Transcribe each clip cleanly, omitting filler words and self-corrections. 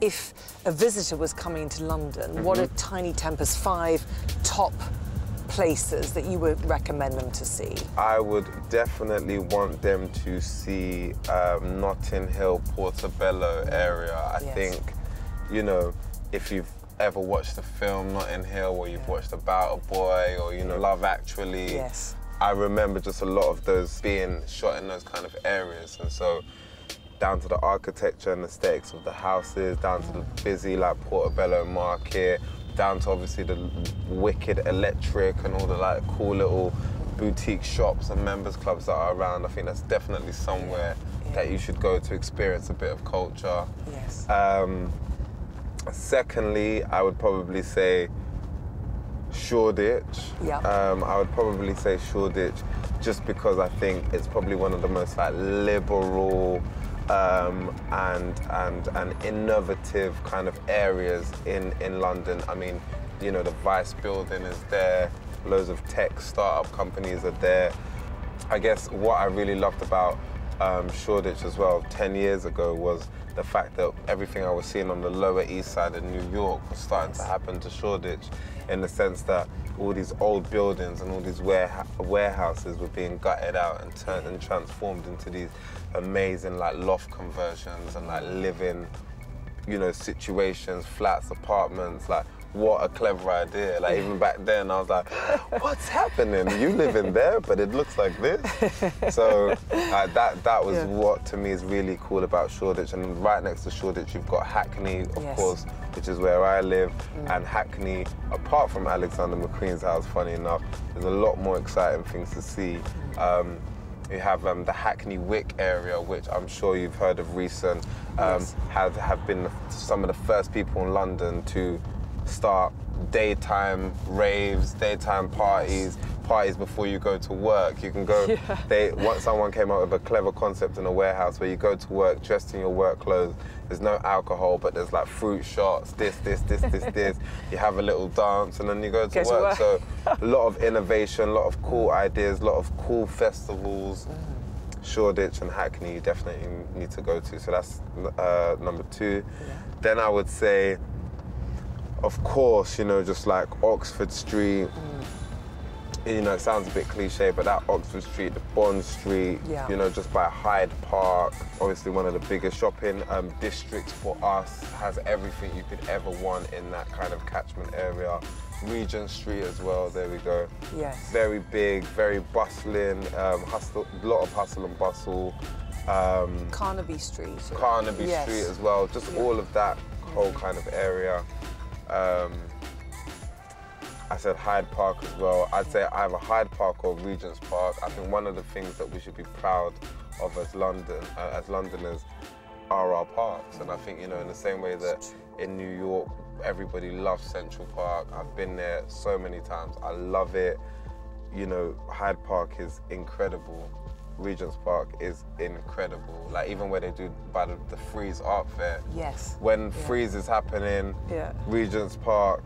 if a visitor was coming to London, what are Tinie Tempah's 5 top places that you would recommend them to see? I would definitely want them to see Notting Hill, Portobello area. I think, you know, if you've ever watched the film Notting Hill, or you've watched About a Boy, or, you know, Love Actually. Yes. I remember just a lot of those being shot in those kind of areas. And so down to the architecture and aesthetics of the houses, down to the busy like Portobello Market, down to obviously the wicked electric and all the like cool little boutique shops and members clubs that are around. I think that's definitely somewhere that you should go to experience a bit of culture. Yes. Secondly, I would probably say Shoreditch. Yeah. I would probably say Shoreditch just because I think it's probably one of the most like liberal and innovative kind of areas in London. I mean, you know, the Vice building is there, loads of tech startup companies are there. I guess what I really loved about Shoreditch as well 10 years ago was the fact that everything I was seeing on the Lower East Side of New York was starting to happen to Shoreditch, in the sense that all these old buildings and all these warehouses were being gutted out and turned and transformed into these amazing like loft conversions and like living, you know, situations, flats, apartments. Like, what a clever idea. Like, even back then I was like, what's happening? You live in there, but it looks like this. So that was what to me is really cool about Shoreditch. And right next to Shoreditch you've got Hackney, of course, which is where I live. And Hackney, apart from Alexander McQueen's house, funny enough, there's a lot more exciting things to see. You have the Hackney Wick area, which I'm sure you've heard of recent, have been some of the first people in London to start daytime raves, daytime parties, parties before you go to work. You can go, someone came up with a clever concept in a warehouse where you go to work dressed in your work clothes, there's no alcohol, but there's like fruit shots, this. You have a little dance and then you go to work. So a lot of innovation, a lot of cool ideas, a lot of cool festivals. Shoreditch and Hackney you definitely need to go to. So that's number 2. Then I would say, of course, you know, just like Oxford Street. You know, it sounds a bit cliche, but that Oxford Street, the Bond Street, you know, just by Hyde Park, obviously one of the biggest shopping districts for us, has everything you could ever want in that kind of catchment area. Regent Street as well, there we go. Yes. Very big, very bustling, a lot of hustle and bustle. Carnaby Street. Carnaby Street as well, just all of that whole kind of area. I said Hyde Park as well. I'd say either Hyde Park or Regent's Park. I think one of the things that we should be proud of as Londoners are our parks. And I think, you know, in the same way that in New York, everybody loves Central Park. I've been there so many times. I love it. You know, Hyde Park is incredible. Regent's Park is incredible. Like, even where they do by the Frieze Art Fair. Yes. When Frieze is happening, Regent's Park,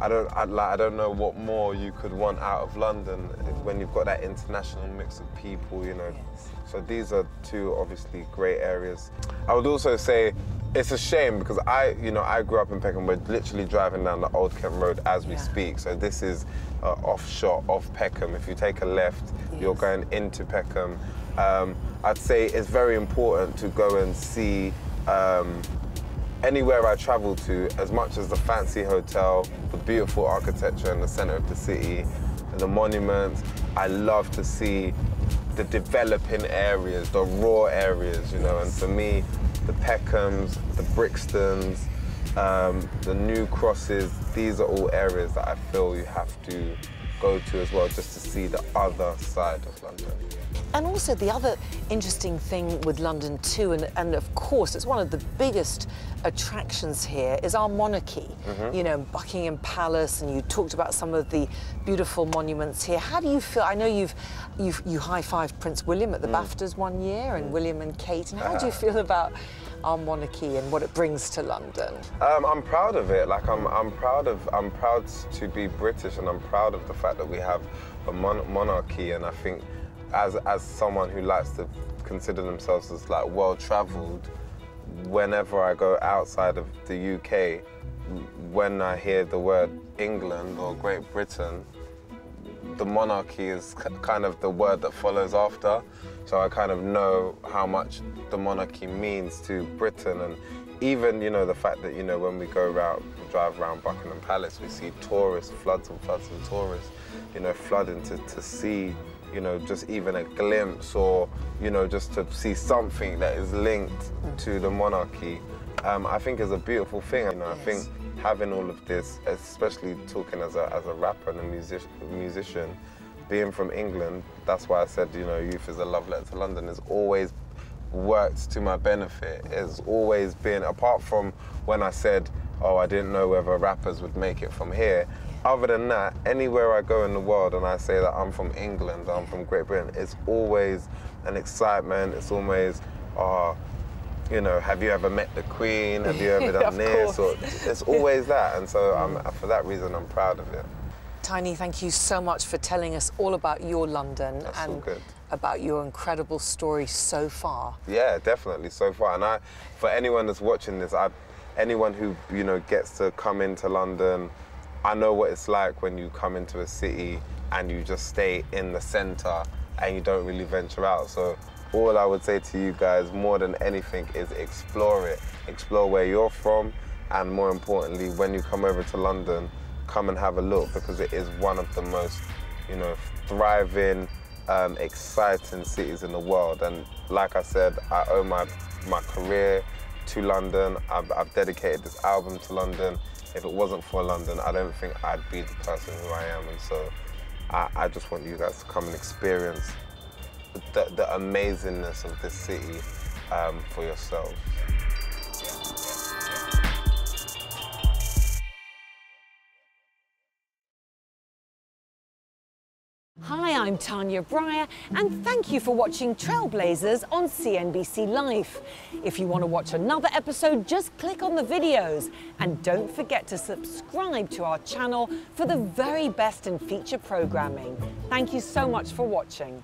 I don't know what more you could want out of London when you've got that international mix of people, you know. So these are 2 obviously great areas. I would also say it's a shame because I grew up in Peckham. We're literally driving down the Old Kent Road as we speak. So this is offshot of Peckham. If you take a left, you're going into Peckham. I'd say it's very important to go and see anywhere I travel to, as much as the fancy hotel, the beautiful architecture in the centre of the city, and the monuments. I love to see the developing areas, the raw areas, you know. And for me, the Peckhams, the Brixtons, the New Crosses, these are all areas that I feel you have to go to as well, just to see the other side of London. And also the other interesting thing with London too, and of course it's one of the biggest attractions here, is our monarchy. You know, Buckingham Palace, and you talked about some of the beautiful monuments here. How do you feel? I know you high-fived Prince William at the BAFTAs one year, and William and Kate. And how do you feel about our monarchy and what it brings to London? I'm proud of it. Like, I'm proud to be British, and I'm proud of the fact that we have a monarchy. And I think, as someone who likes to consider themselves as like well-travelled, whenever I go outside of the UK, when I hear the word England or Great Britain, the monarchy is kind of the word that follows after. So I kind of know how much the monarchy means to Britain. And even, you know, the fact that, you know, when we drive around Buckingham Palace, we see tourists, floods and tourists, you know, flooding to see, you know, just even a glimpse, or, you know, just to see something that is linked to the monarchy, I think is a beautiful thing. You know, I think having all of this, especially talking as a rapper and a musician, being from England, that's why I said, you know, Youth is a love letter to London, has always worked to my benefit. It's always been, apart from when I said, oh, I didn't know whether rappers would make it from here. Other than that, anywhere I go in the world and I say that I'm from England, I'm from Great Britain, it's always an excitement. It's always, you know, have you ever met the Queen? Have you ever done this? Or, it's always that. And so for that reason, I'm proud of it. Tinie, thank you so much for telling us all about your London and about your incredible story so far. Yeah, definitely, so far. And for anyone that's watching this, anyone who, you know, gets to come into London, I know what it's like when you come into a city and you just stay in the centre and you don't really venture out. So all I would say to you guys, more than anything, is explore it. Explore where you're from, and more importantly, when you come over to London, come and have a look, because it is one of the most, you know, thriving, exciting cities in the world. And like I said, I owe my career to London. I've dedicated this album to London. If it wasn't for London, I don't think I'd be the person who I am. And so I just want you guys to come and experience the amazingness of this city for yourselves. Hi, I'm Tania Bryer, and thank you for watching Trailblazers on CNBC Live. If you want to watch another episode, just click on the videos. And don't forget to subscribe to our channel for the very best in feature programming. Thank you so much for watching.